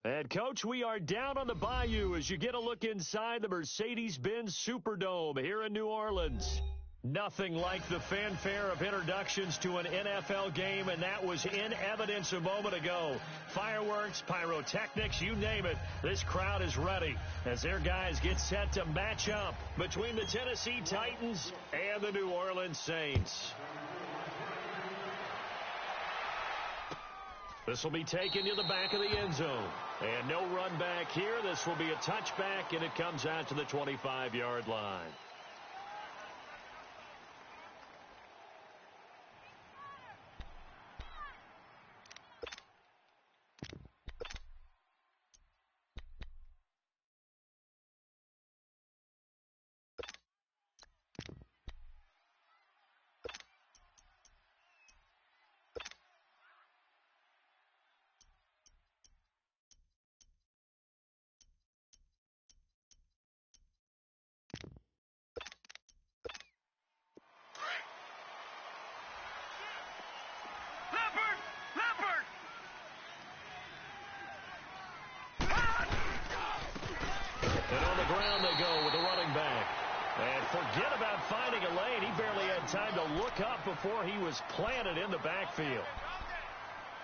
And, Coach, we are down on the bayou as you get a look inside the Mercedes-Benz Superdome here in New Orleans. Nothing like the fanfare of introductions to an NFL game, and that was in evidence a moment ago. Fireworks, pyrotechnics, you name it. This crowd is ready as their guys get set to match up between the Tennessee Titans and the New Orleans Saints. This will be taken to the back of the end zone. And no run back here. This will be a touchback, and it comes out to the 25-yard line. Forget about finding a lane. He barely had time to look up before he was planted in the backfield.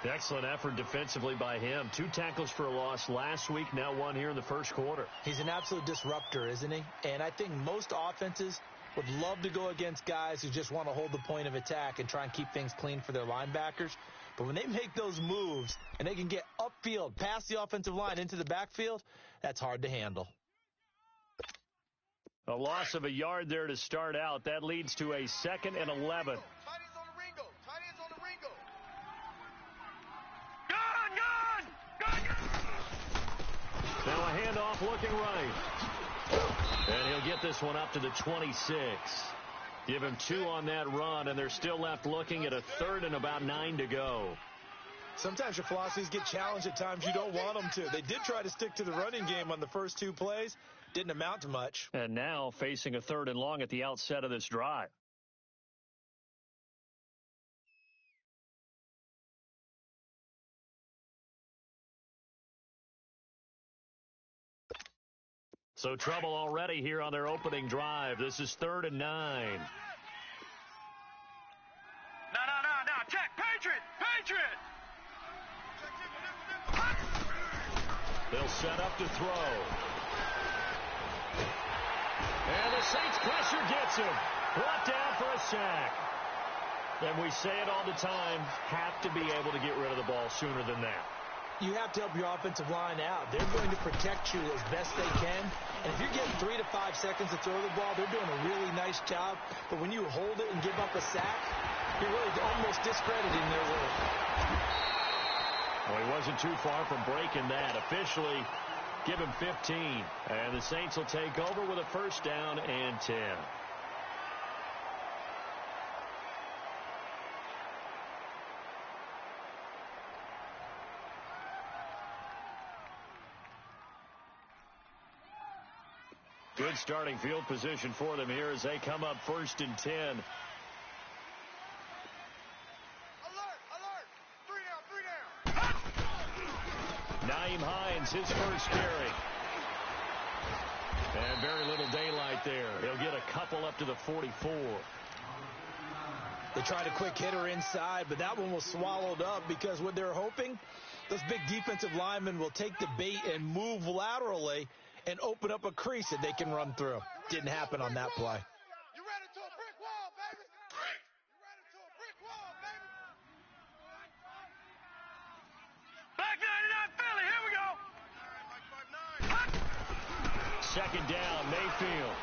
Excellent effort defensively by him. 2 tackles for a loss last week, now 1 here in the first quarter. He's an absolute disruptor, isn't he? And I think most offenses would love to go against guys who just want to hold the point of attack and try and keep things clean for their linebackers. But when they make those moves and they can get upfield, past the offensive line into the backfield, that's hard to handle. A loss of a yard there to start out. That leads to a 2nd and 11. Now a handoff looking right. And he'll get this one up to the 26. Give him 2 on that run, and they're still left looking at a 3rd and about 9 to go. Sometimes your philosophies get challenged at times you don't want them to. They did try to stick to the running game on the first 2 plays. Didn't amount to much. And now facing a 3rd and long at the outset of this drive. So trouble already here on their opening drive. This is 3rd and 9. No. Check. Patriot. They'll set up to throw. And the Saints pressure gets him. Brought down for a sack. And we say it all the time, have to be able to get rid of the ball sooner than that. You have to help your offensive line out. They're going to protect you as best they can. And if you're getting 3 to 5 seconds to throw the ball, they're doing a really nice job. But when you hold it and give up a sack, you're really almost discrediting their work. Well, he wasn't too far from breaking that. Officially, give him 15. And the Saints will take over with a 1st down and 10. Good starting field position for them here as they come up 1st and 10. Alert! 3 down! Nyheim Hines, his first carry. And very little daylight there. He'll get a couple up to the 44. They tried a quick hitter inside, but that one was swallowed up because what they're hoping, those big defensive linemen will take the bait and move laterally and open up a crease that they can run through. Didn't happen on that play. You ran into a brick wall, baby. You ran into a brick wall, baby. Back 99 Philly, here we go. 2nd down, Mayfield.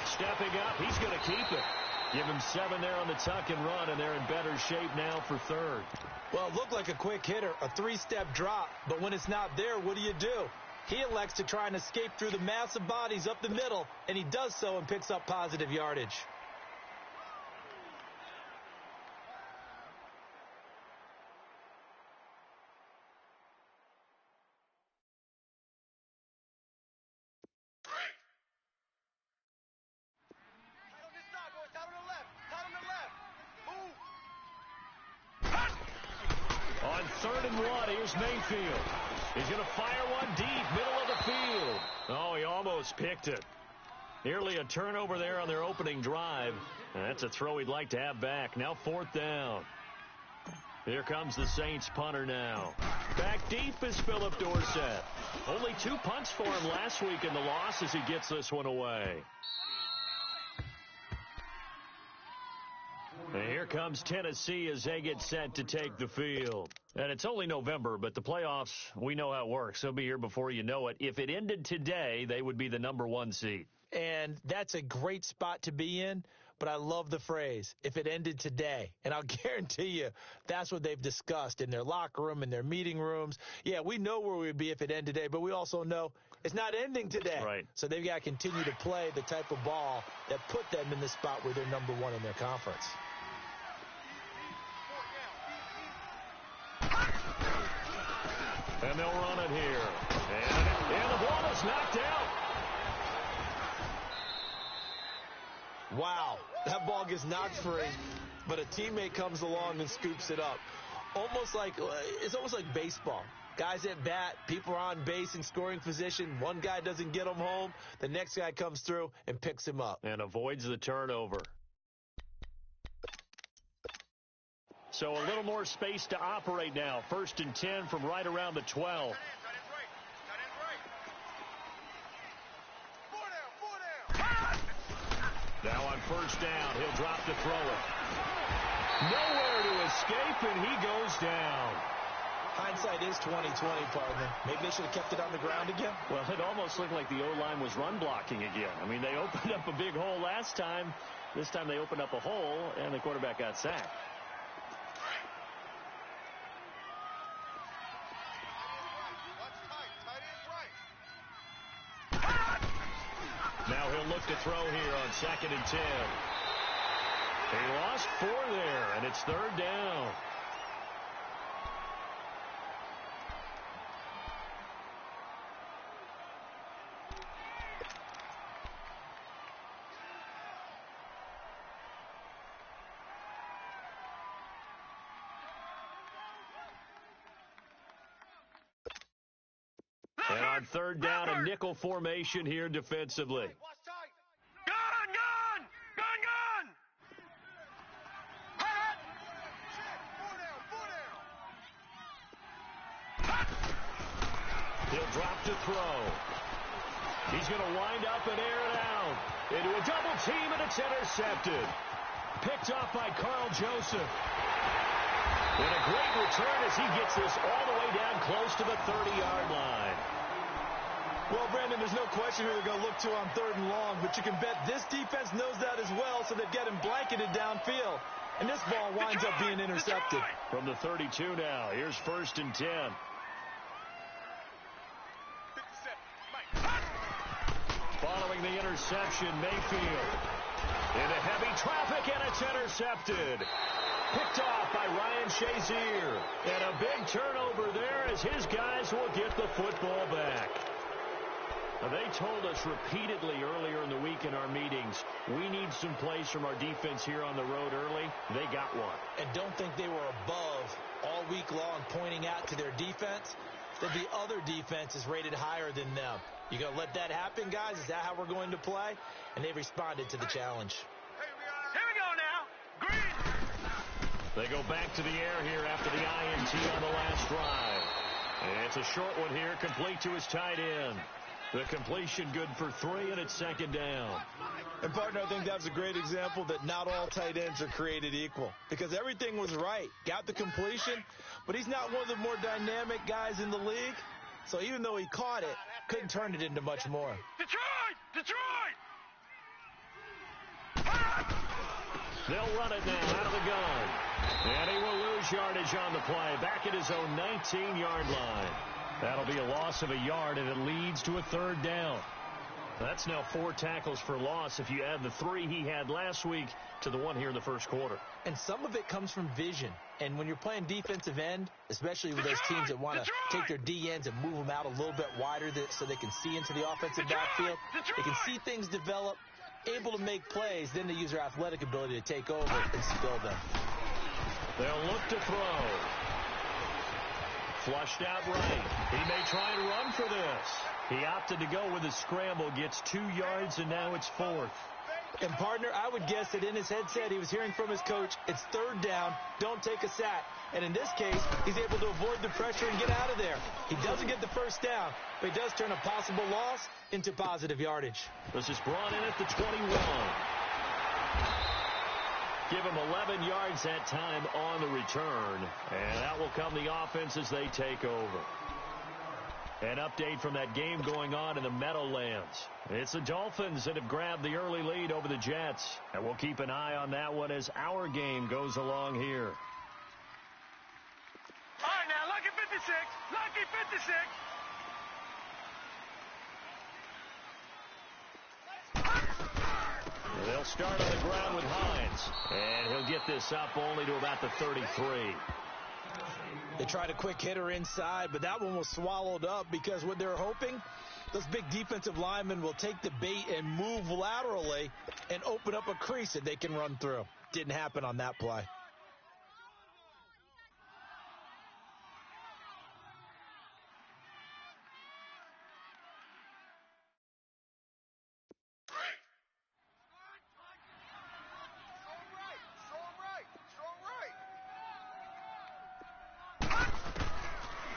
Stepping up, he's going to keep it. Give him 7 there on the tuck and run, and they're in better shape now for 3rd. Well, it looked like a quick hitter, a 3-step drop, but when it's not there, what do? He elects to try and escape through the massive bodies up the middle, and he does so and picks up positive yardage. On 3rd and 1, here's Mayfield. He's going to fire one deep, middle of the field. Oh, he almost picked it. Nearly a turnover there on their opening drive. That's a throw he'd like to have back. Now 4th down. Here comes the Saints punter now. Back deep is Philip Dorsett. Only 2 punts for him last week in the loss as he gets this one away. And here comes Tennessee as they get set to take the field. And it's only November, but the playoffs, we know how it works. They'll be here before you know it. If it ended today, they would be the #1 seed. And that's a great spot to be in, but I love the phrase, if it ended today. And I'll guarantee you that's what they've discussed in their locker room, in their meeting rooms. Yeah, we know where we'd be if it ended today, but we also know it's not ending today. Right. So they've got to continue to play the type of ball that put them in the spot where they're #1 in their conference. And they'll run it here. And the ball is knocked out. Wow, that ball gets knocked free, but a teammate comes along and scoops it up. It's almost like baseball. Guys at bat, people are on base in scoring position. One guy doesn't get him home. The next guy comes through and picks him up. And avoids the turnover. So a little more space to operate now. 1st and 10 from right around the 12. Now on 1st down, he'll drop to throw it. Nowhere to escape, and he goes down. Hindsight is 20/20, partner. Maybe they should have kept it on the ground again. Well, it almost looked like the O-line was run blocking again. I mean, they opened up a big hole last time. This time they opened up a hole, and the quarterback got sacked. Now he'll look to throw here on 2nd and 10. He lost 4 there, and it's 3rd down. And on 3rd down, a nickel formation here defensively. Gun! He'll drop to throw. He's going to wind up and air it out into a double team, and it's intercepted. Picked off by Carl Joseph. And a great return as he gets this all the way down close to the 30-yard line. Well, Brandon, there's no question who they're going to look to on 3rd and long, but you can bet this defense knows that as well, so they've got him blanketed downfield. And this ball winds up being intercepted. From the 32 now, here's 1st and 10. Following the interception, Mayfield into heavy traffic, and it's intercepted. Picked off by Ryan Shazier. And a big turnover there as his guys will get the football back. Now, they told us repeatedly earlier in the week in our meetings, we need some plays from our defense here on the road early. They got one. And don't think they were above all week long pointing out to their defense that the other defense is rated higher than them. You going to let that happen, guys? Is that how we're going to play? And they responded to the challenge. Here we go now. Green. They go back to the air here after the INT on the last drive. And it's a short one here, complete to his tight end. The completion good for 3, and it's 2nd down. And, partner, I think that was a great example that not all tight ends are created equal. Because everything was right. Got the completion, but he's not one of the more dynamic guys in the league. So even though he caught it, couldn't turn it into much more. Detroit! They'll run it now out of the gun. And he will lose yardage on the play. Back at his own 19-yard line. That'll be a loss of a yard, and it leads to a 3rd down. That's now 4 tackles for loss if you add the 3 he had last week to the 1 here in the 1st quarter. And some of it comes from vision. And when you're playing defensive end, especially with those teams that want to take their D ends and move them out a little bit wider so they can see into the offensive backfield, they can see things develop, able to make plays, then they use their athletic ability to take over and spill them. They'll look to throw. Flushed out right. He may try and run for this. He opted to go with a scramble, gets 2 yards, and now it's 4th. And, partner, I would guess that in his headset he was hearing from his coach, it's 3rd down, don't take a sack. And in this case, he's able to avoid the pressure and get out of there. He doesn't get the first down, but he does turn a possible loss into positive yardage. This is brought in at the 21. Give him 11 yards that time on the return. And that will come the offense as they take over. An update from that game going on in the Meadowlands. It's the Dolphins that have grabbed the early lead over the Jets. And we'll keep an eye on that one as our game goes along here. All right, now, lucky 56. Lucky 56. They'll start on the ground with Hines. And he'll get this up only to about the 33. They tried a quick hitter inside, but that one was swallowed up because what they're hoping, those big defensive linemen will take the bait and move laterally and open up a crease that they can run through. Didn't happen on that play.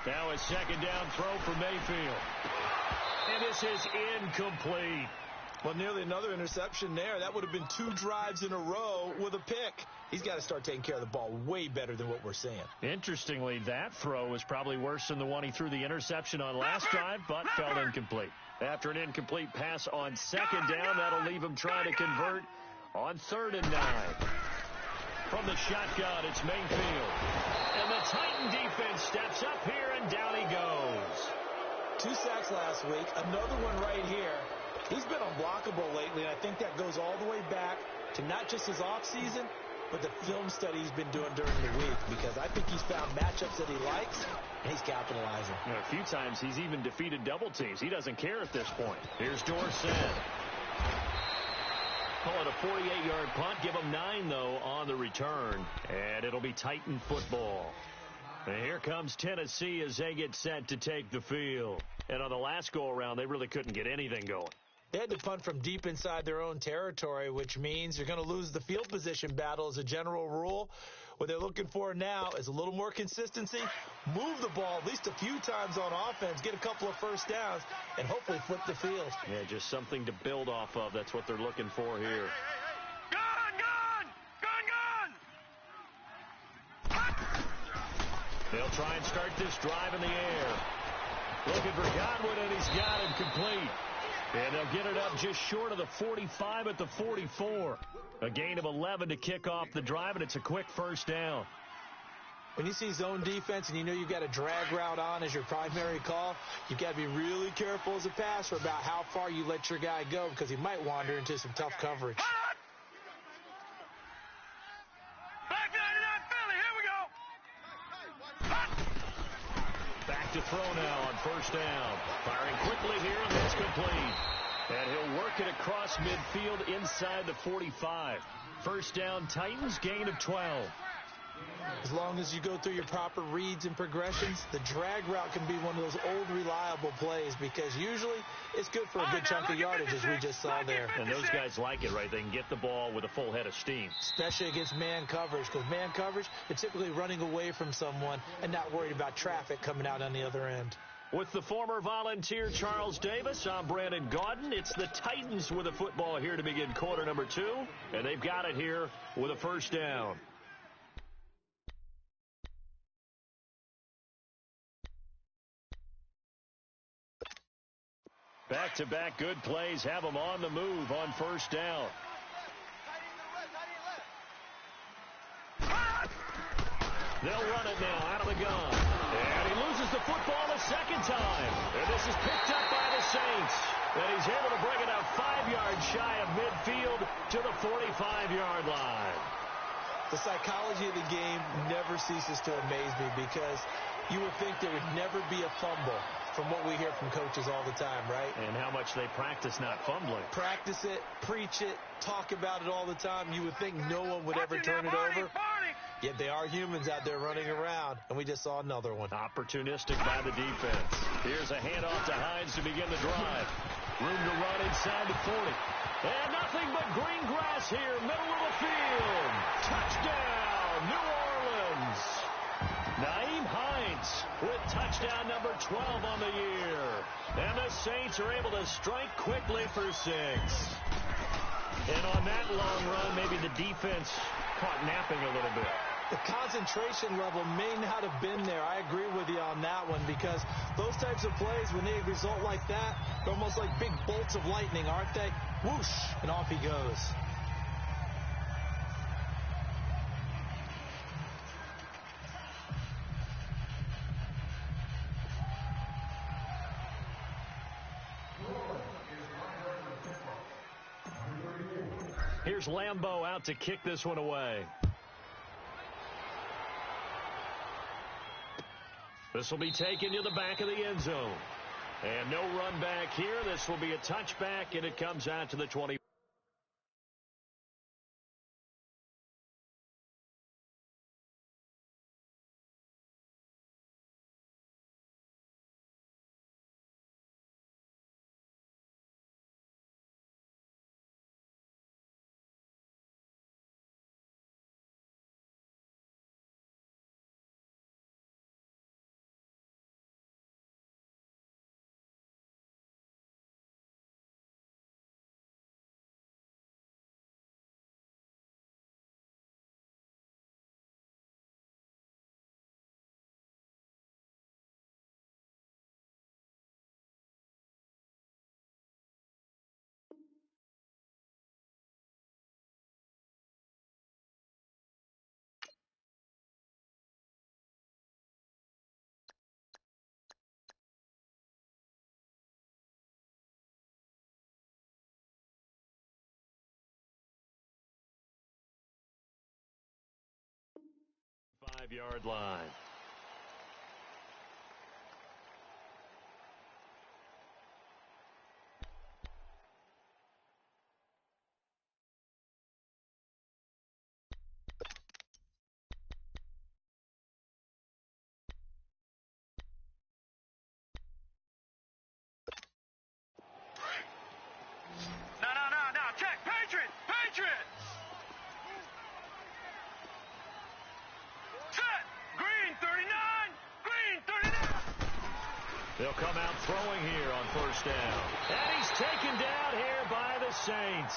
Now a second down throw for Mayfield. And this is incomplete. Well, nearly another interception there. That would have been 2 drives in a row with a pick. He's got to start taking care of the ball way better than what we're seeing. Interestingly, that throw was probably worse than the one he threw the interception on last drive, but fell incomplete. After an incomplete pass on second down, that'll leave him trying to convert on 3rd and 9. From the shotgun, it's Mayfield. And the Titan defense steps up here, and down he goes. 2 sacks last week, another one right here. He's been unblockable lately, and I think that goes all the way back to not just his offseason, but the film study he's been doing during the week, because I think he's found matchups that he likes, and he's capitalizing. You know, a few times he's even defeated double teams. He doesn't care at this point. Here's Dorsett. Call it a 48-yard punt. Give him 9, though, on the return. And it'll be Titan football. And here comes Tennessee as they get set to take the field. And on the last go-around, they really couldn't get anything going. They had to punt from deep inside their own territory, which means you're going to lose the field position battle as a general rule. What they're looking for now is a little more consistency, move the ball at least a few times on offense, get a couple of first downs, and hopefully flip the field. Yeah, just something to build off of. That's what they're looking for here. They'll try and start this drive in the air. Looking for Godwin, and he's got him complete. And they'll get it up just short of the 45 at the 44. A gain of 11 to kick off the drive, and it's a quick first down. When you see zone defense and you know you've got a drag route on as your primary call, you've got to be really careful as a passer about how far you let your guy go, because he might wander into some tough coverage. Back to throw now on first down. Firing quickly here, and that's complete. And he'll work it across midfield inside the 45. First down, Titans, gain of 12. As long as you go through your proper reads and progressions, the drag route can be one of those old reliable plays, because usually it's good for a good chunk of yardage, as we just saw there. And those guys like it, right? They can get the ball with a full head of steam. Especially against man coverage, because man coverage, they're typically running away from someone and not worried about traffic coming out on the other end. With the former Volunteer Charles Davis, I'm Brandon Gaudin. It's the Titans with a football here to begin quarter number 2, and they've got it here with a first down. Back-to-back good plays have them on the move on first down. They'll run it now out of the gun. And he loses the football a second time. And this is picked up by the Saints. And he's able to bring it out 5 yards shy of midfield to the 45-yard line. The psychology of the game never ceases to amaze me, because you would think there would never be a fumble from what we hear from coaches all the time, right? And how much they practice not fumbling. Practice it, preach it, talk about it all the time. You would think no one would ever turn it over. Yet they are humans out there running around, and we just saw another one. Opportunistic by the defense. Here's a handoff to Hines to begin the drive. Room to run inside the 40. And nothing but green grass here, middle of the field. Touchdown, New Orleans. Nyheim Hines with touchdown number 12 on the year. And the Saints are able to strike quickly for 6. And on that long run, maybe the defense caught napping a little bit. The concentration level may not have been there. I agree with you on that one because those types of plays, when they result like that, they're almost like big bolts of lightning, aren't they? Whoosh, and off he goes. Here's Lambeau out to kick this one away. This will be taken to the back of the end zone. And no run back here. This will be a touchback, and it comes out to the 20. Five-yard line. No. Check. Patriot. Set. Green 39. They'll come out throwing here on first down. And he's taken down here by the Saints.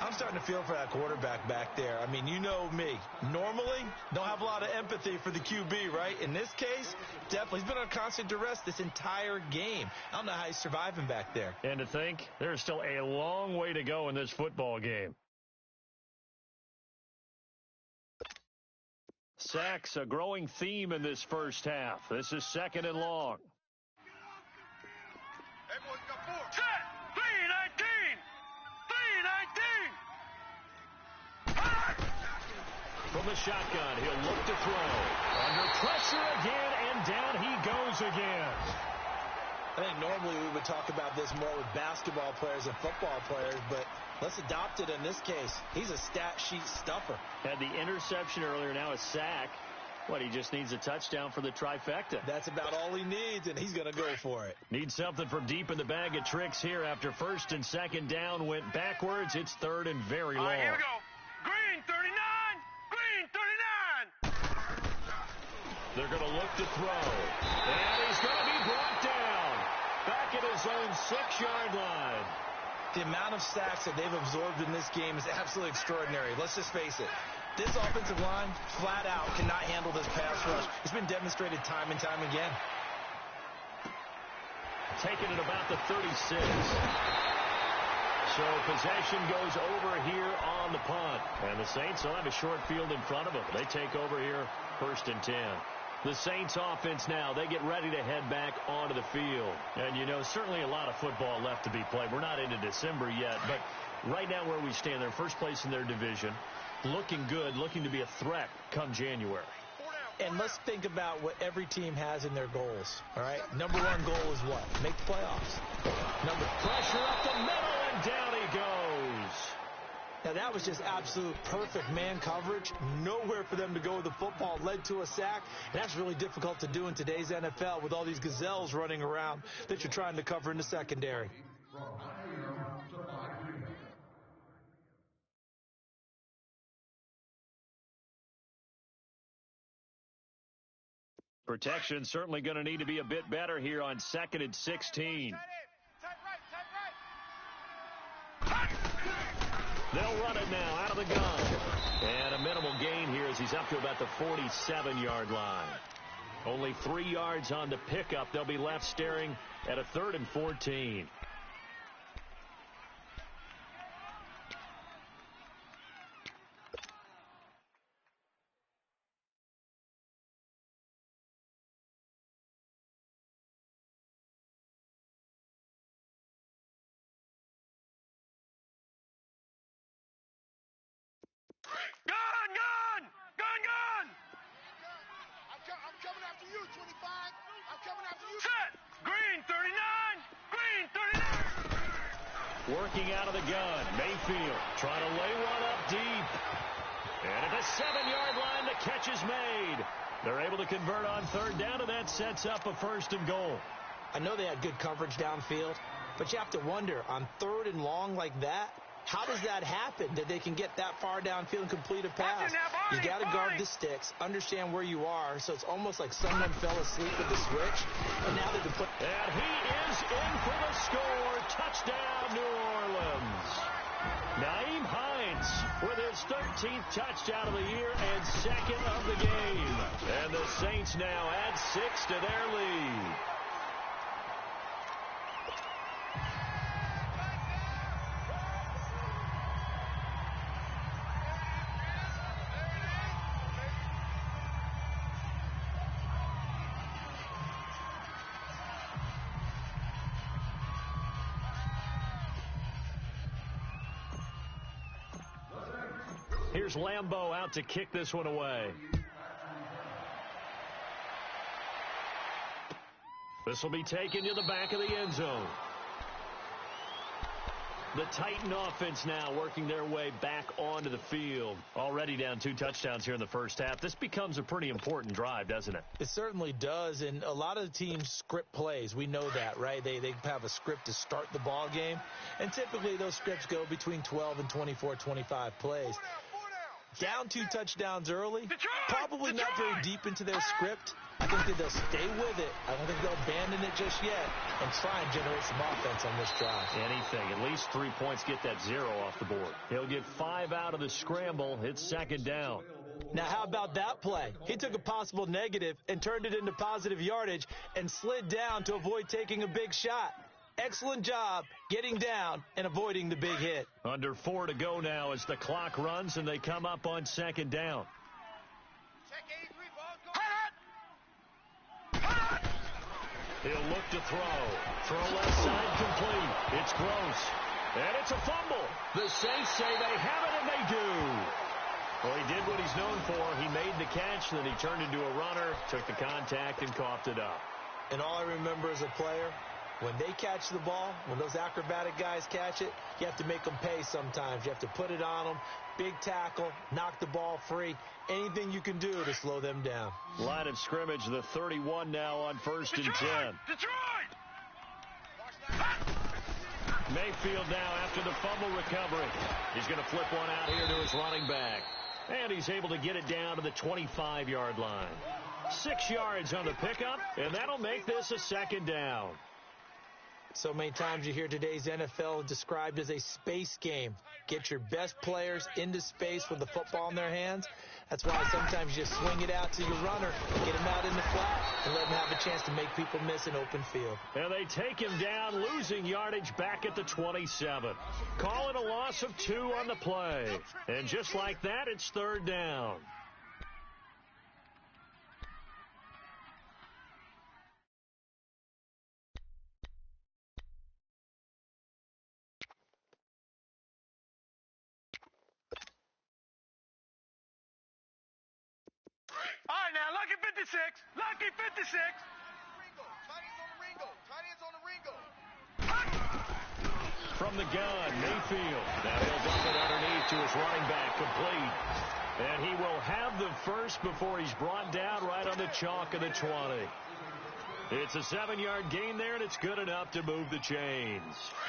I'm starting to feel for that quarterback back there. I mean, you know me. Normally, don't have a lot of empathy for the QB, right? In this case, definitely. He's been on constant duress this entire game. I don't know how he's surviving back there. And to think, there's still a long way to go in this football game. Sacks, a growing theme in this first half. This is second and long. Everyone's got 4. Set. 3-19. From the shotgun, he'll look to throw. Under pressure again, and down he goes again. I think normally we would talk about this more with basketball players and football players, but let's adopt it in this case. He's a stat sheet stuffer. Had the interception earlier, now a sack. What, he just needs a touchdown for the trifecta. That's about all he needs, and he's going to go for it. Needs something from deep in the bag of tricks here after first and second down went backwards. It's third and very long. All right, here we go. Green 39. They're going to look to throw. And he's going to be brought down. Back at his own 6-yard line. The amount of sacks that they've absorbed in this game is absolutely extraordinary. Let's just face it. This offensive line, flat out, cannot handle this pass rush. It's been demonstrated time and time again. Taken at about the 36. So possession goes over here on the punt. And the Saints will have a short field in front of them. They take over here first and 10. The Saints offense now, they get ready to head back onto the field. And, you know, certainly a lot of football left to be played. We're not into December yet, but right now where we stand, they're first place in their division, looking good, looking to be a threat come January. And let's think about what every team has in their goals, all right? Number one goal is what? Make the playoffs. Pressure up the middle, and down he goes. Now, that was just absolute perfect man coverage. Nowhere for them to go with the football. Led to a sack. And that's really difficult to do in today's NFL with all these gazelles running around that you're trying to cover in the secondary. Protection certainly going to need to be a bit better here on 2nd and 16. They'll run it now out of the gun. And a minimal gain here as he's up to about the 47-yard line. Only 3 yards on the pickup. They'll be left staring at a 3rd and 14. I'm coming after you, 25. I'm coming after you. Set. Green, 39. Green, 39. Working out of the gun. Mayfield trying to lay one up deep. And at the 7-yard line, the catch is made. They're able to convert on 3rd down, and that sets up a 1st and goal. I know they had good coverage downfield, but you have to wonder, on 3rd and long like that, how does that happen that they can get that far downfield and complete a pass? You got to guard the sticks, understand where you are, so it's almost like someone fell asleep with the switch, and now they can put... And he is in for the score. Touchdown, New Orleans. Nyheim Hines with his 13th touchdown of the year and 2nd of the game. And the Saints now add 6 to their lead. Here's Lambeau out to kick this one away. This will be taken to the back of the end zone. The Titan offense now working their way back onto the field. Already down 2 touchdowns here in the first half. This becomes a pretty important drive, doesn't it? It certainly does, and a lot of the teams script plays. We know that, right? They have a script to start the ball game, and typically those scripts go between 12 and 24, 25 plays. Down 2 touchdowns early, probably not very deep into their script. I think that they'll stay with it. I don't think they'll abandon it just yet and try and generate some offense on this drive. Anything. At least 3 points, get that 0 off the board. He'll get 5 out of the scramble. It's 2nd down. Now, how about that play? He took a possible negative and turned it into positive yardage and slid down to avoid taking a big shot. Excellent job getting down and avoiding the big hit. Under 4 to go now as the clock runs and they come up on 2nd down. He'll look to throw left side complete. It's Gross. And it's a fumble. The Saints say they have it, and they do. Well, he did what he's known for. He made the catch, then he turned into a runner, took the contact, and coughed it up. And all I remember as a player, when they catch the ball, when those acrobatic guys catch it, you have to make them pay sometimes. You have to put it on them, big tackle, knock the ball free, anything you can do to slow them down. Line of scrimmage, the 31 now on 1st and 10. Detroit! Mayfield now after the fumble recovery. He's going to flip one out here to his running back. And he's able to get it down to the 25-yard line. 6 yards on the pickup, and that'll make this a 2nd down. So many times you hear today's NFL described as a space game. Get your best players into space with the football in their hands. That's why sometimes you just swing it out to your runner, get him out in the flat, and let him have a chance to make people miss an open field. And they take him down, losing yardage back at the 27. Call it a loss of 2 on the play. And just like that, it's 3rd down. All right, now, Lucky 56. Lucky 56. Ringo. Tight ends on the Ringo. Tight ends on the Ringo. From the gun, Mayfield. Now he'll dump it underneath back to his running back, complete. And he will have the first before he's brought down right on the chalk of the 20. It's a 7-yard gain there, and it's good enough to move the chains.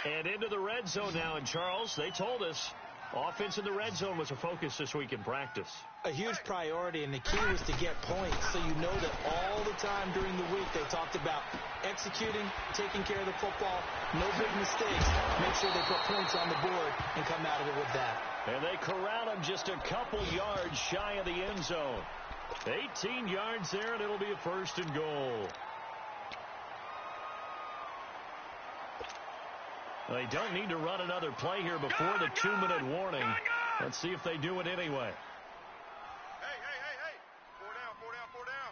And into the red zone now. And, Charles, they told us offense in the red zone was a focus this week in practice. A huge priority, and the key was to get points. So you know that all the time during the week they talked about executing, taking care of the football, no big mistakes. Make sure they put points on the board and come out of it with that. And they corral him just a couple yards shy of the end zone. 18 yards there, and it'll be a 1st and goal. They don't need to run another play here before the 2-minute warning. Let's see if they do it anyway. Hey. 4 down.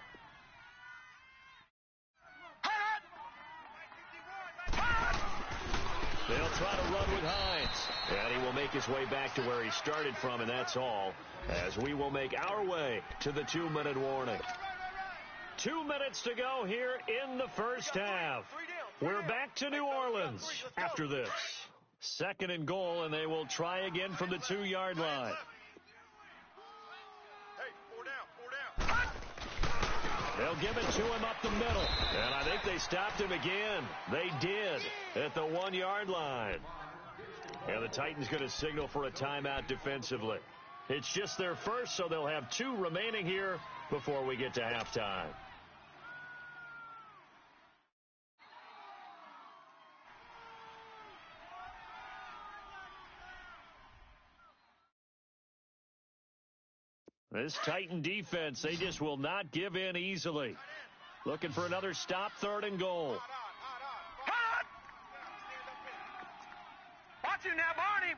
They'll try to run with Hines. And he will make his way back to where he started from, and that's all, as we will make our way to the 2-minute warning. 2 minutes to go here in the first half. We're back to New Orleans after this. 2nd and goal, and they will try again from the 2-yard line. Hey, 4 down. They'll give it to him up the middle. And I think they stopped him again. They did at the 1-yard line. And the Titans going to signal for a timeout defensively. It's just their first, so they'll have 2 remaining here before we get to halftime. This Titan defense, they just will not give in easily. Looking for another stop, 3rd and goal. Hot! Watch him now, Barney!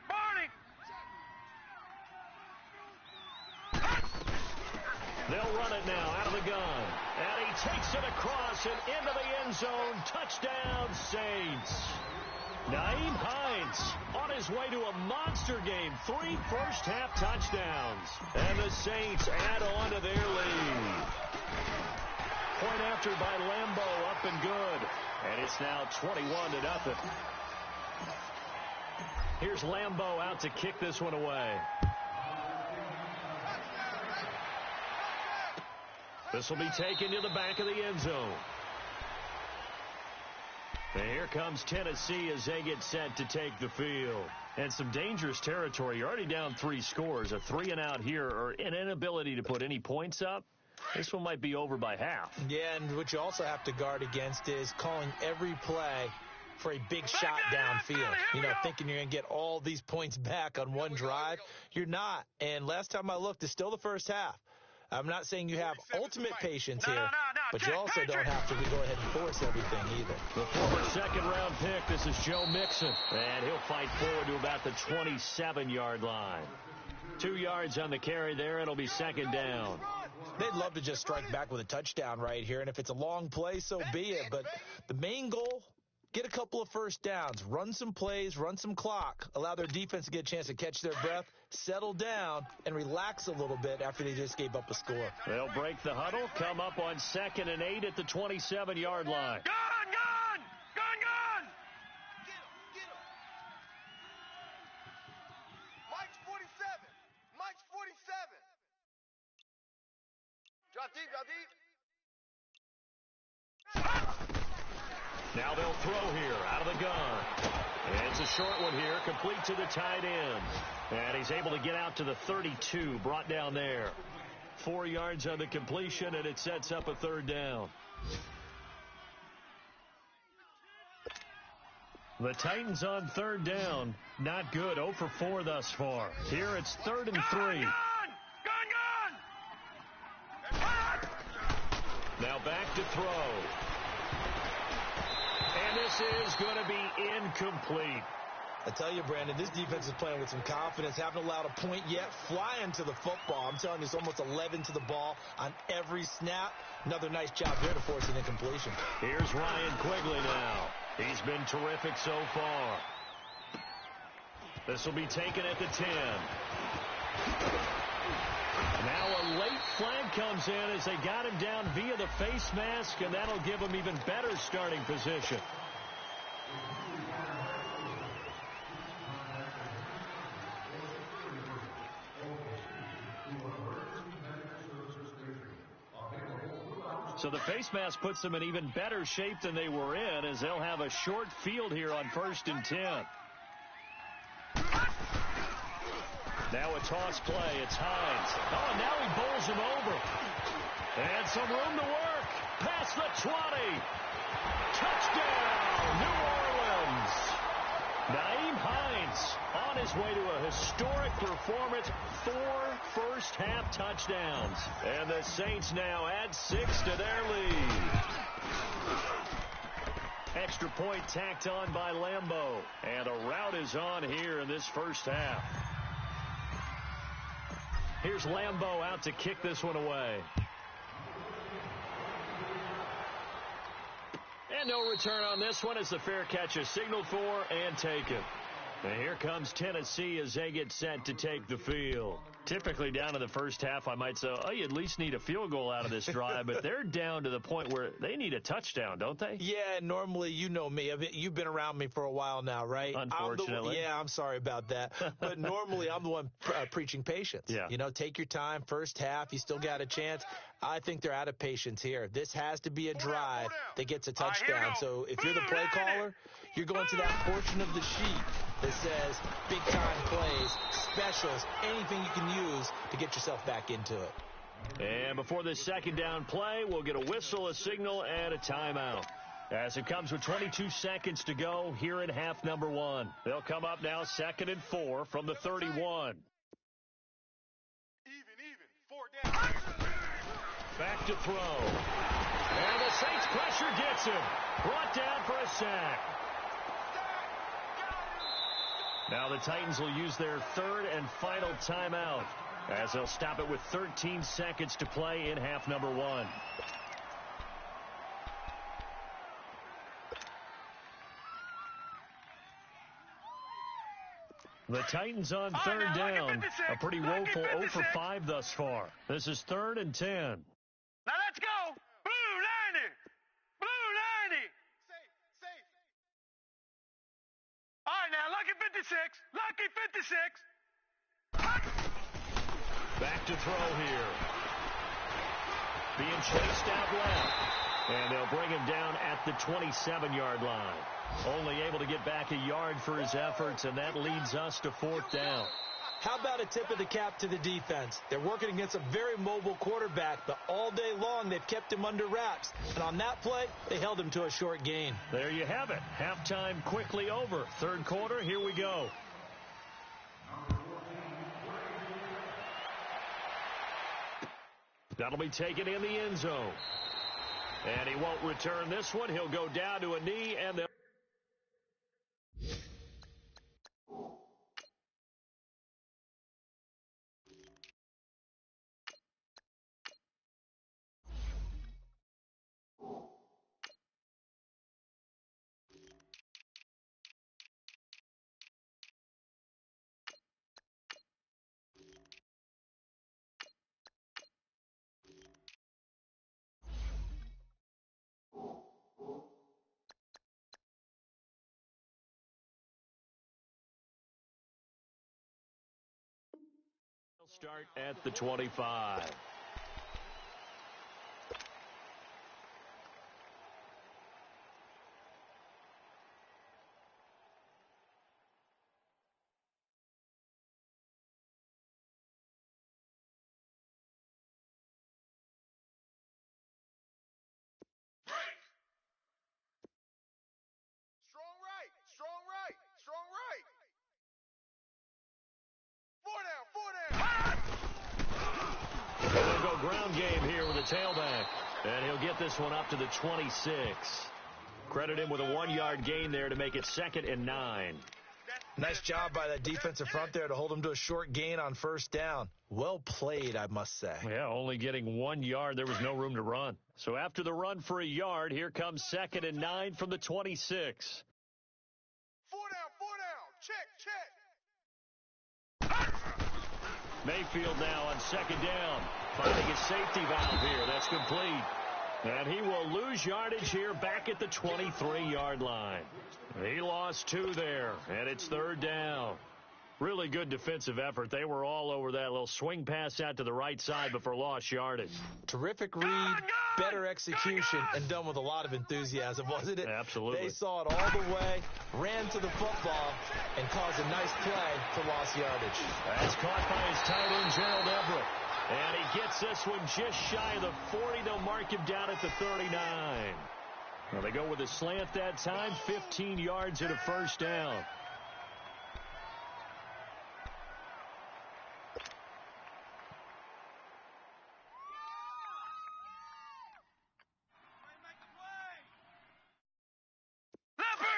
They'll run it now out of the gun. And he takes it across and into the end zone. Touchdown, Saints. Nyheim Hines on his way to a monster game. 3 first-half touchdowns. And the Saints add on to their lead. Point after by Lambeau, up and good. And it's now 21-0. Here's Lambeau out to kick this one away. This will be taken to the back of the end zone. And here comes Tennessee as they get set to take the field. And some dangerous territory. You're already down 3 scores. A 3-and-out here, or an inability to put any points up. This one might be over by half. Yeah, and what you also have to guard against is calling every play for a big shot downfield. You know, thinking you're going to get all these points back on one drive. You're not. And last time I looked, it's still the first half. I'm not saying you have ultimate patience here, but you also don't have to go ahead and force everything either. The former 2nd-round pick, this is Joe Mixon, and he'll fight forward to about the 27-yard line. 2 yards on the carry there. It'll be 2nd down. They'd love to just strike back with a touchdown right here, and if it's a long play, so be it. But the main goal, get a couple of first downs, run some plays, run some clock, allow their defense to get a chance to catch their breath, settle down, and relax a little bit after they just gave up a score. They'll break the huddle, come up on 2nd and 8 at the 27-yard line. Gun! Mike's 47. Drop deep. Now they'll throw here out of the gun. And it's a short one here, complete to the tight end. And he's able to get out to the 32, brought down there. 4 yards on the completion, and it sets up a 3rd down. The Titans on 3rd down, not good, 0 for 4 thus far. Here it's 3rd and 3. Gun! Now back to throw. And this is going to be incomplete. I tell you, Brandon, this defense is playing with some confidence. Haven't allowed a point yet. Flying to the football. I'm telling you, it's almost 11 to the ball on every snap. Another nice job there to force an incompletion. Here's Ryan Quigley now. He's been terrific so far. This will be taken at the 10. Now a late flag comes in as they got him down via the face mask, and that'll give him even better starting position. So the face mask puts them in even better shape than they were in, as they'll have a short field here on 1st and 10. Now a toss play. It's Hines. Oh, and now he bowls him over. And some room to work. Past the 20. Touchdown, New Orleans. Nyheim Hines on his way to a historic performance. 4 first-half touchdowns. And the Saints now add 6 to their lead. Extra point tacked on by Lambeau. And a rout is on here in this first half. Here's Lambeau out to kick this one away. And no return on this one as the fair catch is signaled for and taken. And here comes Tennessee as they get set to take the field. Typically down in the first half, I might say, oh, you at least need a field goal out of this drive. But they're down to the point where they need a touchdown, don't they? Yeah, normally, you know me. You've been around me for a while now, right? Unfortunately. I'm sorry about that. But normally, I'm the one preaching patience. Yeah. You know, take your time. First half, you still got a chance. I think they're out of patience here. This has to be a drive that gets a touchdown. So if you're the play caller, you're going to that portion of the sheet that says big-time plays, specials, anything you can use to get yourself back into it. And before this second down play, we'll get a whistle, a signal, and a timeout. As it comes with 22 seconds to go here in half number 1. They'll come up now 2nd and 4 from the 31. Even. 4 down. Back to throw. And the Saints pressure gets him. Brought down for a sack. Now the Titans will use their 3rd and final timeout as they'll stop it with 13 seconds to play in half number 1. The Titans on 3rd down. A pretty woeful 0 for 5 thus far. This is 3rd and 10. Now let's go. Blue 90. Blue 90. Safe. All right, now, lucky 56. Lucky 56. Back to throw here. Being chased out left. And they'll bring him down at the 27-yard line. Only able to get back a yard for his efforts, and that leads us to 4th down. How about a tip of the cap to the defense? They're working against a very mobile quarterback, but all day long they've kept him under wraps. And on that play, they held him to a short gain. There you have it. Halftime quickly over. 3rd quarter, here we go. That'll be taken in the end zone. And he won't return this one. He'll go down to a knee, and they'll... Start at the 25. Strong right. 4 down. They'll go ground game here with a tailback. And he'll get this one up to the 26. Credit him with a 1-yard gain there to make it 2nd and 9. Nice job by that defensive front there to hold him to a short gain on 1st down. Well played, I must say. Yeah, only getting 1 yard. There was no room to run. So after the run for a yard, here comes 2nd and 9 from the 26. 4 down. Check. Mayfield now on 2nd down. Finding his safety valve here. That's complete. And he will lose yardage here back at the 23-yard line. He lost 2 there, and it's 3rd down. Really good defensive effort. They were all over that little swing pass out to the right side before lost yardage. Terrific read, better execution, and done with a lot of enthusiasm, wasn't it? Absolutely. They saw it all the way, ran to the football, and caused a nice play for lost yardage. That's caught by his tight end, Gerald Everett. And he gets this one just shy of the 40. They'll mark him down at the 39. Well, they go with a slant that time, 15 yards and a first down.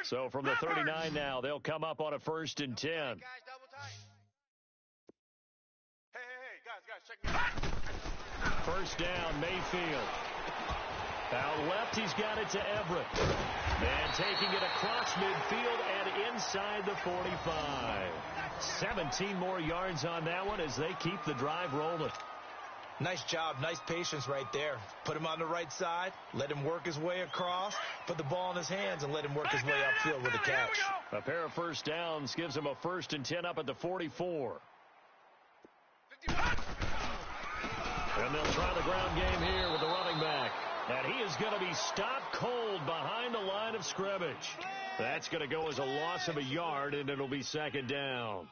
So from the 39 now, they'll come up on a 1st and 10. Guys, double tight. Hey, guys, check me out. First down, Mayfield. Out left, he's got it to Everett. And taking it across midfield and inside the 45. 17 more yards on that one as they keep the drive rolling. Nice job, nice patience right there. Put him on the right side, let him work his way across, put the ball in his hands, and let him work his way upfield with a catch. A pair of first downs gives him a 1st and 10 up at the 44. And they'll try the ground game here with the running back. And he is going to be stopped cold behind the line of scrimmage. That's going to go as a loss of a yard, and it'll be 2nd down.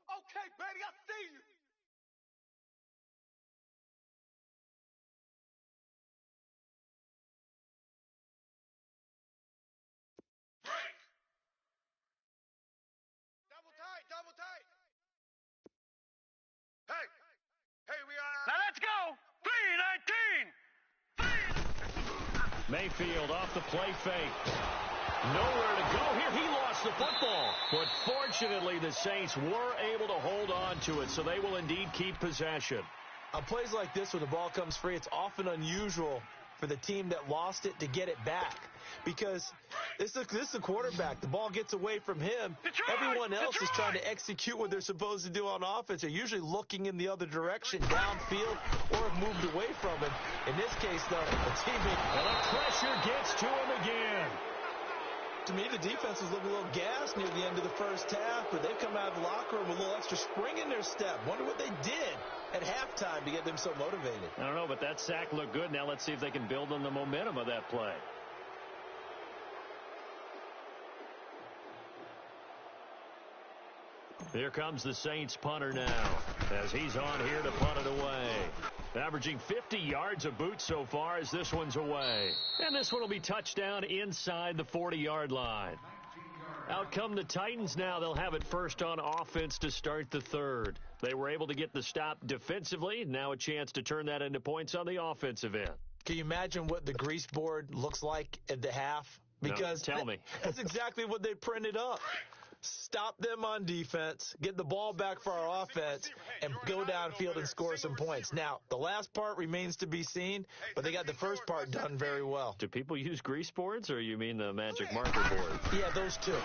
Okay, baby, I see you. Double tight. Hey, we are. Now let's go. 3-19. Mayfield off the play fake. Nowhere to go here. He lost the football. But fortunately, the Saints were able to hold on to it, so they will indeed keep possession. On plays like this, when the ball comes free, it's often unusual for the team that lost it to get it back. Because this is the quarterback. The ball gets away from him. Everyone else is trying to execute what they're supposed to do on offense. They're usually looking in the other direction, downfield, or have moved away from him. In this case, though, the teammate... And the pressure gets to him again. To me, the defense was looking a little gassed near the end of the first half, but they've come out of the locker room with a little extra spring in their step. Wonder what they did at halftime to get them so motivated. I don't know, but that sack looked good. Now let's see if they can build on the momentum of that play. Here comes the Saints punter now as he's on here to punt it away. Averaging 50 yards a boot so far as this one's away. And this one will be touchdown inside the 40-yard line. Out come the Titans now. They'll have it first on offense to start the 3rd. They were able to get the stop defensively. Now a chance to turn that into points on the offensive end. Can you imagine what the grease board looks like at the half? Because no, tell me. That's exactly what they printed up. Stop them on defense, get the ball back for our offense, and go downfield and score some points. Now, the last part remains to be seen, but they got the first part done very well. Do people use grease boards, or you mean the magic marker board? Yeah, those two.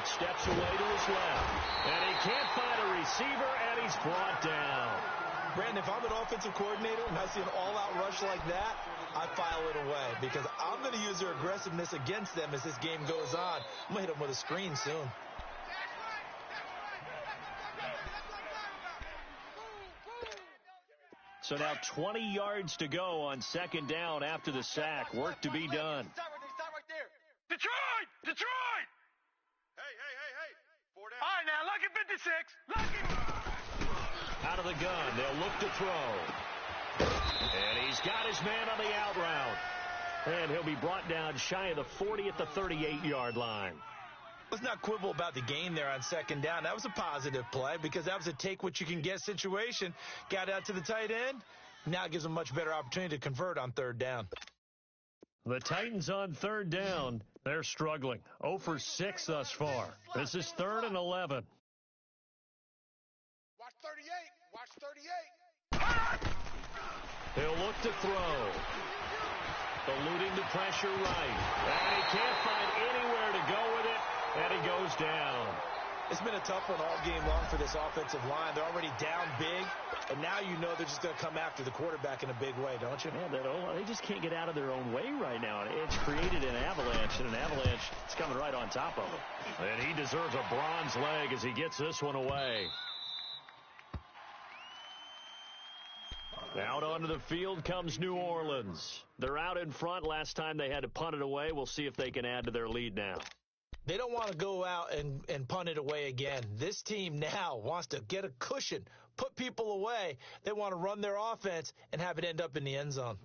Steps away to his left, and he can't find a receiver, and he's brought down. Brandon, if I'm an offensive coordinator and I see an all-out rush like that, I file it away because I'm going to use their aggressiveness against them as this game goes on. I'm going to hit them with a screen soon. So now 20 yards to go on 2nd down after the sack. Work to be done. Stop right there. Detroit! Hey. 4 down. All right, now, lucky 56. Lucky. Out of the gun, they'll look to throw. And he's got his man on the out route. And he'll be brought down shy of the 40 at the 38-yard line. Let's not quibble about the gain there on 2nd down. That was a positive play because that was a take-what-you-can-get situation. Got out to the tight end. Now it gives them a much better opportunity to convert on 3rd down. The Titans on 3rd down. They're struggling. 0 for 6 thus far. This is 3rd and 11. Watch 38. He'll look to throw. Eluding the pressure right. And he can't find anywhere to go with it. And he goes down. It's been a tough one all game long for this offensive line. They're already down big, and now you know they're just going to come after the quarterback in a big way, don't you? Man, they just can't get out of their own way right now. It's created an avalanche, and an avalanche is coming right on top of them. And he deserves a bronze leg as he gets this one away. Out onto the field comes New Orleans. They're out in front. Last time they had to punt it away. We'll see if they can add to their lead now. They don't want to go out and punt it away again. This team now wants to get a cushion, put people away. They want to run their offense and have it end up in the end zone.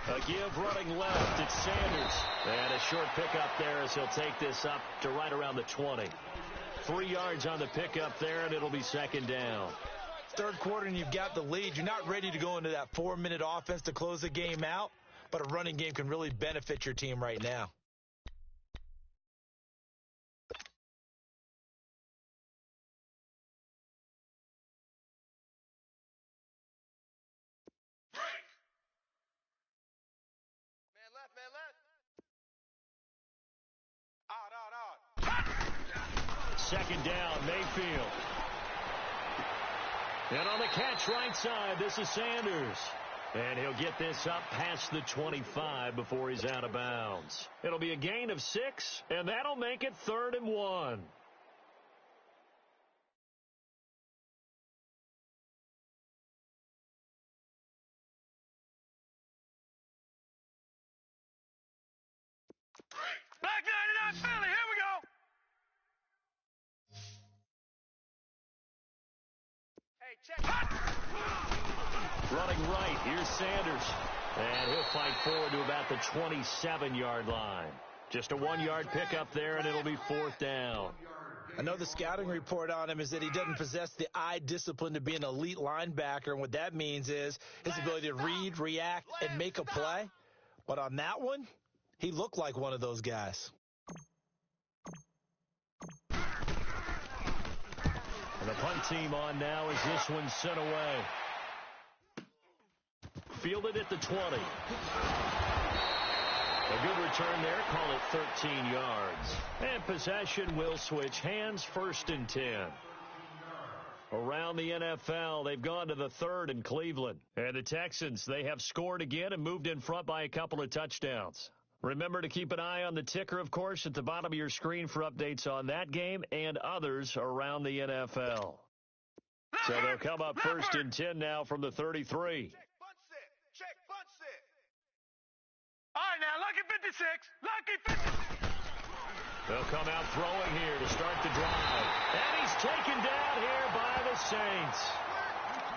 A give running left. It's Sanders. And a short pickup there as he'll take this up to right around the 20. 3 yards on the pickup there, and it'll be second down. Third quarter, and you've got the lead. You're not ready to go into that 4-minute offense to close the game out, but a running game can really benefit your team right now. Second down, Mayfield. And on the catch right side, this is Sanders. And he'll get this up past the 25 before he's out of bounds. It'll be a gain of 6, and that'll make it 3rd and 1. Black 99 Philly, here we go. Hey, check. Running right, here's Sanders. And he'll fight forward to about the 27-yard line. Just a 1-yard pickup there, and it'll be 4th down. I know the scouting report on him is that he doesn't possess the eye discipline to be an elite linebacker, and what that means is his ability to read, react, and make a play. But on that one, he looked like one of those guys. And the punt team on now as this one's sent away. Fielded at the 20. A good return there. Call it 13 yards. And possession will switch hands. 1st and 10. Around the NFL, they've gone to the 3rd in Cleveland. And the Texans, they have scored again and moved in front by a couple of touchdowns. Remember to keep an eye on the ticker, of course, at the bottom of your screen for updates on that game and others around the NFL. So they'll come up 1st and 10 now from the 33. Check, bunt set. All right, now, lucky 56. Lucky 56. They'll come out throwing here to start the drive. And he's taken down here by the Saints.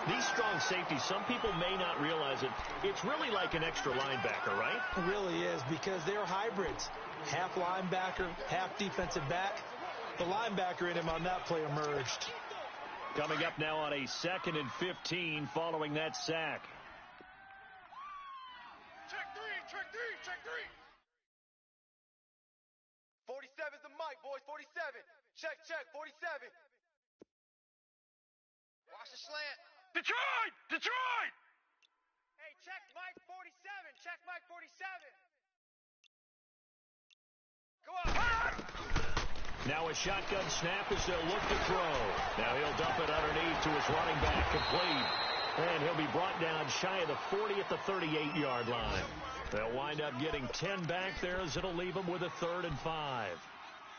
These strong safeties, some people may not realize it. It's really like an extra linebacker, right? It really is, because they're hybrids. Half linebacker, half defensive back. The linebacker in him on that play emerged. Coming up now on a 2nd and 15 following that sack. Check three. 47's the mic, boys, 47. Check, 47. Watch the slant. Detroit! Hey, check Mike 47. Check Mike 47. Go on. Now a shotgun snap as they'll look to throw. Now he'll dump it underneath to his running back, complete. And he'll be brought down shy of the 40 at the 38-yard line. They'll wind up getting 10 back there as it'll leave them with a 3rd and 5.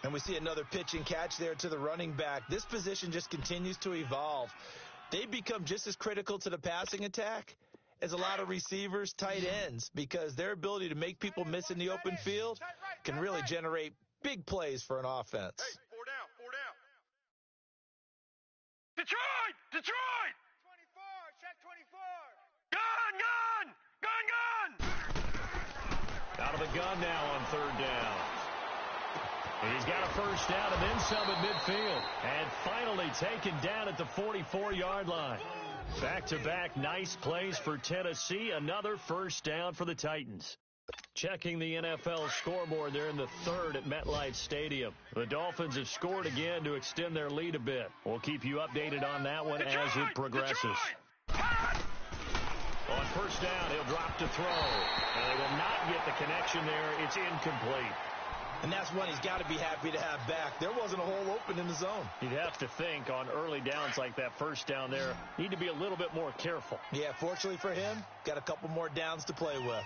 And we see another pitch and catch there to the running back. This position just continues to evolve. They become just as critical to the passing attack as a lot of receivers, tight ends, because their ability to make people miss in the open field can really generate big plays for an offense. Hey, 4 down. Detroit! 24, check 24. Gun! Out of the gun now on 3rd down. And he's got a first down and then some at midfield. And finally taken down at the 44-yard line. Back-to-back nice plays for Tennessee. Another first down for the Titans. Checking the NFL scoreboard there in the 3rd at MetLife Stadium. The Dolphins have scored again to extend their lead a bit. We'll keep you updated on that one as it progresses. Detroit! first down. He'll drop to throw. And they will not get the connection there. It's incomplete. And that's one he's got to be happy to have back. There wasn't a hole open in the zone. You'd have to think on early downs like that first down there, need to be a little bit more careful. Yeah, fortunately for him, got a couple more downs to play with.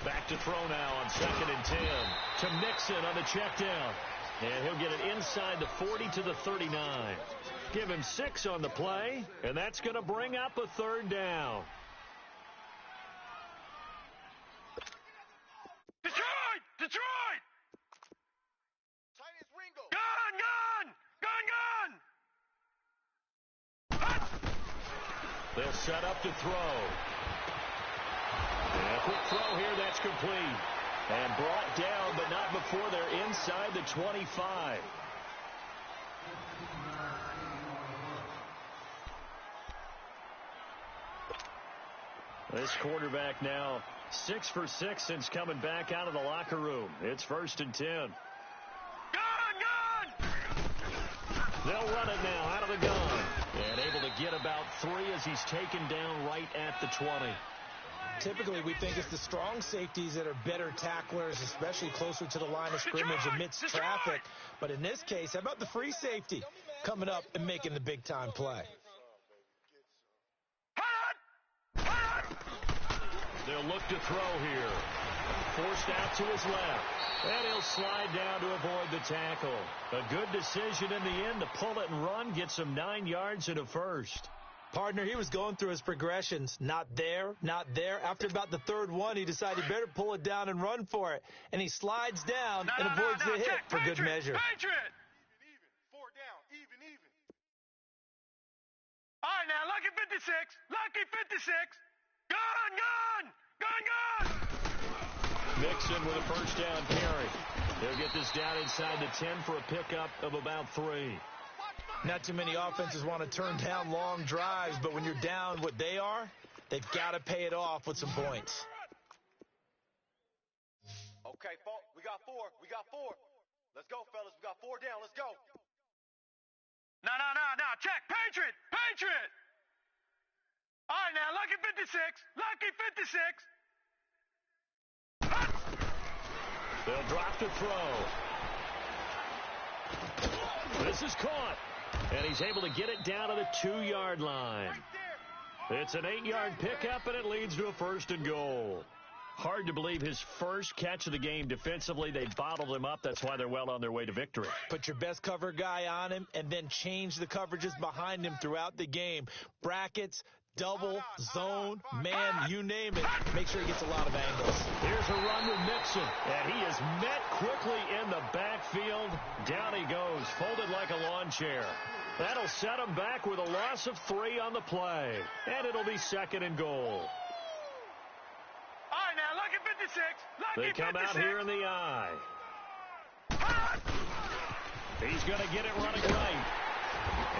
Back to throw now on 2nd and 10 to Mixon on the check down. And he'll get it inside the 40 to the 39. Give him 6 on the play, and that's going to bring up a 3rd down. Detroit! Detroit! Chinese Ringo. Gun! Gun! Gun! They'll set up to throw. And a quick throw here, that's complete. And brought down, but not before they're inside the 25. This quarterback now 6 for 6 since coming back out of the locker room. It's 1st and 10. Gun! Gun! They'll run it now out of the gun. And able to get about 3 as he's taken down right at the 20. Typically, we think it's the strong safeties that are better tacklers, especially closer to the line of scrimmage amidst traffic. But in this case, how about the free safety coming up and making the big-time play? They'll look to throw here. Forced out to his left. And he'll slide down to avoid the tackle. A good decision in the end to pull it and run, get some 9 yards and a first. Partner, he was going through his progressions. Not there, not there. After about the 3rd one, he decided he better pull it down and run for it. And he slides down and avoids the hit check, for good measure. Patriot! Even. 4 down. Even. All right, now, lucky 56. Lucky 56. Gun! Gun! Gun! Gun! Mixon with a first down carry. He'll get this down inside the 10 for a pickup of about 3. Not too many offenses want to turn down long drives, but when you're down what they are, they've got to pay it off with some points. Okay, we got 4. Let's go, fellas. We got 4 down. Let's go. No. Check. Patriot! All right, now, lucky 56. Lucky 56. They'll drop to throw. This is caught. And he's able to get it down to the 2-yard line. It's an 8-yard pickup, and it leads to a 1st and goal. Hard to believe his first catch of the game defensively. They bottled him up. That's why they're well on their way to victory. Put your best cover guy on him and then change the coverages behind him throughout the game. Brackets, double, zone, man, you name it. Make sure he gets a lot of angles. Here's a run with Mixon, and he is met quickly in the backfield. Down he goes, folded like a lawn chair. That'll set him back with a loss of 3 on the play, and it'll be 2nd and goal. All right, now, lucky 56. They come out here in the eye. He's going to get it running right.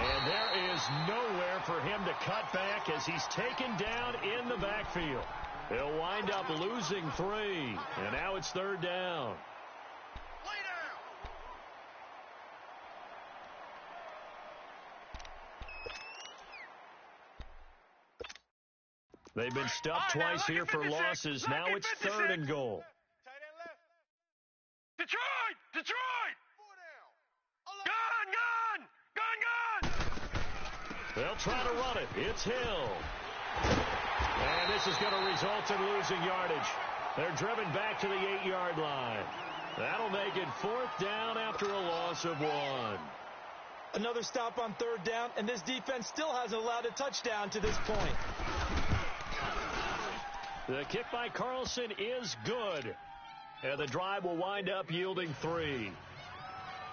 And there is nowhere for him to cut back as he's taken down in the backfield. He'll wind up losing 3, and now it's 3rd down. They've been stuffed twice here for losses. Now it's 3rd and goal. Tight end left. Detroit! 4 down. Gun! They'll try to run it. It's Hill. And this is going to result in losing yardage. They're driven back to the 8-yard line. That'll make it 4th down after a loss of 1. Another stop on 3rd down, and this defense still hasn't allowed a touchdown to this point. The kick by Carlson is good. And the drive will wind up yielding 3.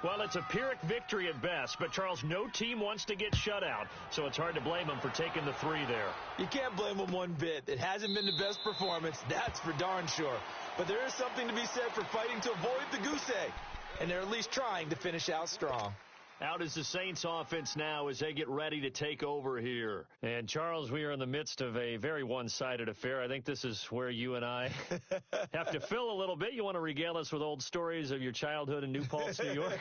Well, it's a Pyrrhic victory at best, but, Charles, no team wants to get shut out, so it's hard to blame them for taking the 3 there. You can't blame them one bit. It hasn't been the best performance, that's for darn sure. But there is something to be said for fighting to avoid the goose egg, and they're at least trying to finish out strong. Out is the Saints offense now as they get ready to take over here. And, Charles, we are in the midst of a very one-sided affair. I think this is where you and I have to fill a little bit. You want to regale us with old stories of your childhood in New Paltz, New York?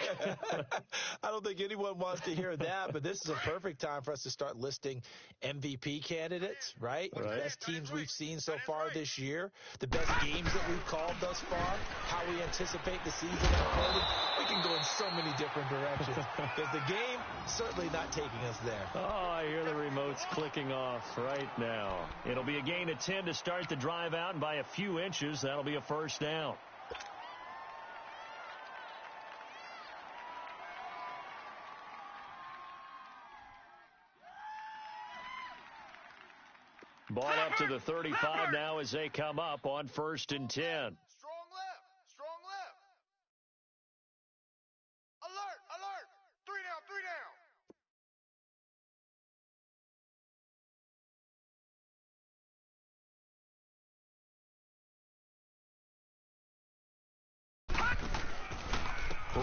I don't think anyone wants to hear that, but this is a perfect time for us to start listing MVP candidates, right? The best teams we've seen so far this year, the best games that we've called thus far, how we anticipate the season unfolding. We can go in so many different directions. Because the game certainly not taking us there. Oh, I hear the remotes clicking off right now. It'll be a gain of 10 to start the drive out, and by a few inches, that'll be a first down. Ball up to the 35 now as they come up on 1st and 10. Strong left. Strong left. Alert. Alert. 3 down. 3 down.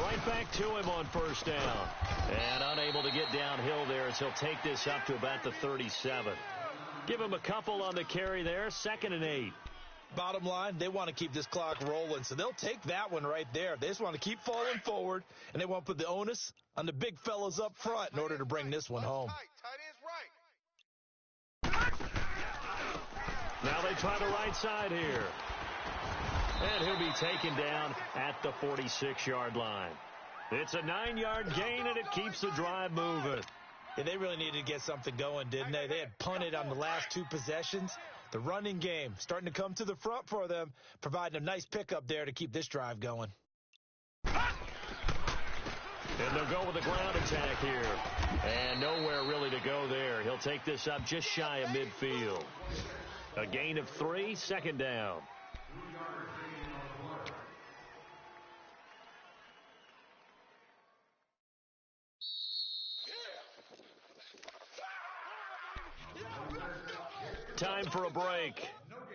Right back to him on 1st down. And unable to get downhill there as he'll take this up to about the 37. Give him a couple on the carry there. 2nd and 8. Bottom line, they want to keep this clock rolling, so they'll take that one right there. They just want to keep falling forward, and they want to put the onus on the big fellas up front in order to bring this one home. Tight ends right. Now they try the right side here. And he'll be taken down at the 46-yard line. It's a 9-yard gain, and it keeps the drive moving. Yeah, they really needed to get something going, didn't they? They had punted on the last 2 possessions. The running game starting to come to the front for them, providing a nice pickup there to keep this drive going. And they'll go with the ground attack here. And nowhere really to go there. He'll take this up just shy of midfield. A gain of 3, 2nd down. Time for a break.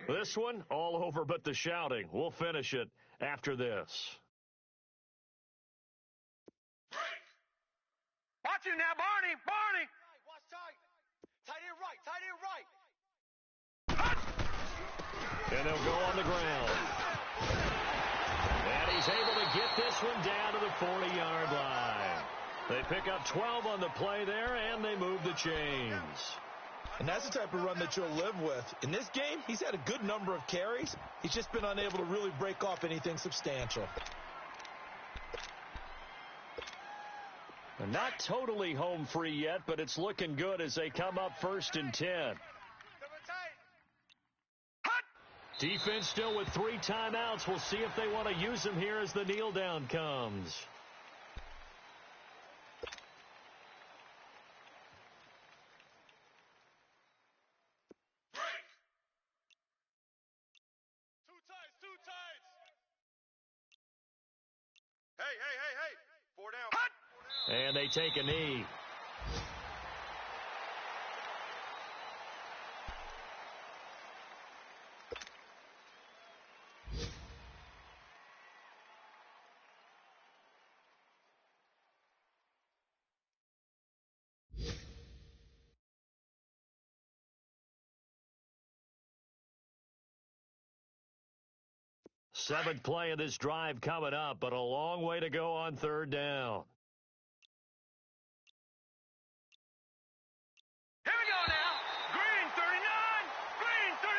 This one, all over but the shouting. We'll finish it after this. Watch it now, Barney. Barney. Watch tight. Tight end right. Tight end right. And they'll go on the ground. And he's able to get this one down to the 40-yard line. They pick up 12 on the play there, and they move the chains. And that's the type of run that you'll live with. In this game, he's had a good number of carries. He's just been unable to really break off anything substantial. Not totally home free yet, but it's looking good as they come up 1st and 10. Defense still with 3 timeouts. We'll see if they want to use them here as the kneel down comes. Two tights. Hey. 4 down. And they take a knee. Seventh play of this drive coming up, but a long way to go on 3rd down. Here we go now. Green 39. Green 39.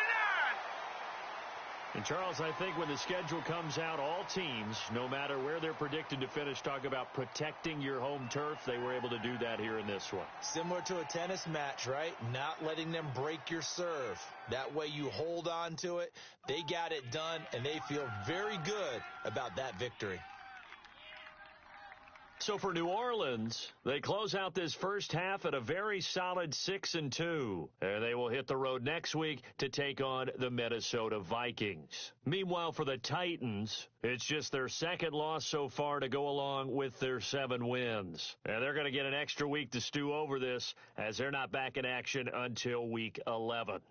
And, Charles, I think when the schedule comes out, all teams, no matter where they're predicted to finish, talk about protecting your home turf. They were able to do that here in this one. Similar to a tennis match, right? Not letting them break your serve. That way you hold on to it. They got it done, and they feel very good about that victory. So for New Orleans, they close out this first half at a very solid 6-2. And they will hit the road next week to take on the Minnesota Vikings. Meanwhile, for the Titans, it's just their 2nd loss so far to go along with their 7 wins. And they're going to get an extra week to stew over this as they're not back in action until week 11.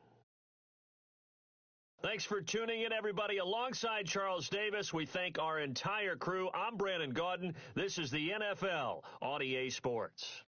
Thanks for tuning in, everybody. Alongside Charles Davis, we thank our entire crew. I'm Brandon Gaudin. This is the NFL on EA Sports.